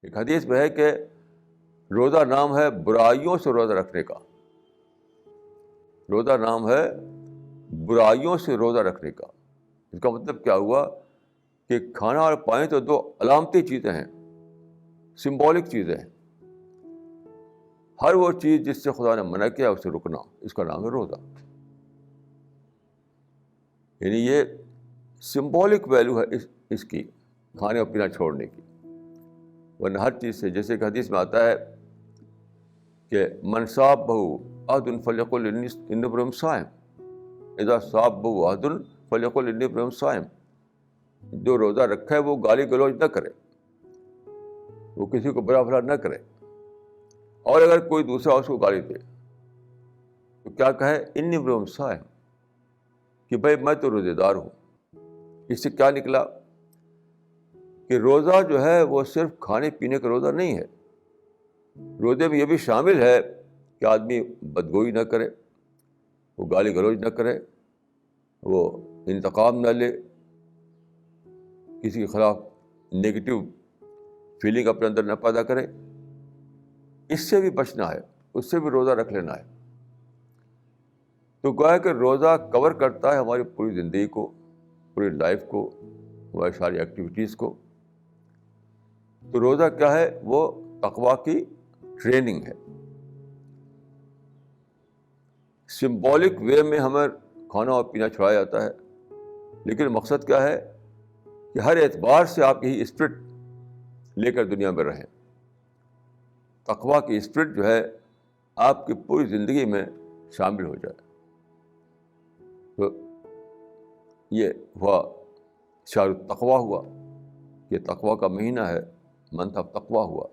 ایک حدیث میں ہے کہ روزہ نام ہے برائیوں سے روزہ رکھنے کا. روزہ نام ہے برائیوں سے روزہ رکھنے کا. اس کا مطلب کیا ہوا کہ کھانا اور پانی تو دو علامتی چیزیں ہیں, سمبولک چیزیں ہیں. ہر وہ چیز جس سے خدا نے منع کیا اسے رکنا, اس کا نام ہے روزہ. یعنی یہ سمبولک ویلیو ہے اس کی, کھانے اور پینا چھوڑنے کی. ورنہ ہر چیز سے, جیسے کہ حدیث میں آتا ہے کہ من صاب بہو عہد فلیقل انی امرؤ صائم, اذا صاب بہو عہد فلیقل انی امرؤ صائم. جو روزہ رکھا ہے وہ گالی گلوچ نہ کرے, وہ کسی کو برا بھلا نہ کرے, اور اگر کوئی دوسرا اس کو گالی دے تو کیا کہے, انی امرؤ صائم, کہ بھائی میں تو روزے دار ہوں. اس سے کیا نکلا کہ روزہ جو ہے وہ صرف کھانے پینے کا روزہ نہیں ہے. روزے میں یہ بھی شامل ہے کہ آدمی بدگوئی نہ کرے, وہ گالی گلوچ نہ کرے, وہ انتقام نہ لے, کسی کے خلاف نگیٹو فیلنگ اپنے اندر نہ پیدا کرے. اس سے بھی بچنا ہے, اس سے بھی روزہ رکھ لینا ہے. تو گویا کہ روزہ کور کرتا ہے ہماری پوری زندگی کو, پوری لائف کو, ہماری ساری ایکٹیویٹیز کو. تو روزہ کیا ہے, وہ تقویٰ کی ٹریننگ ہے. سمبولک وے میں ہمیں کھانا اور پینا چھڑایا جاتا ہے, لیکن مقصد کیا ہے کہ ہر اعتبار سے آپ یہی اسپرٹ لے کر دنیا میں رہیں. تقویٰ کی اسپرٹ جو ہے آپ کی پوری زندگی میں شامل ہو جائے. تو یہ ہوا شہر التقویٰ ہوا, یہ تقویٰ کا مہینہ ہے, منتھ آف تقویٰ ہوا.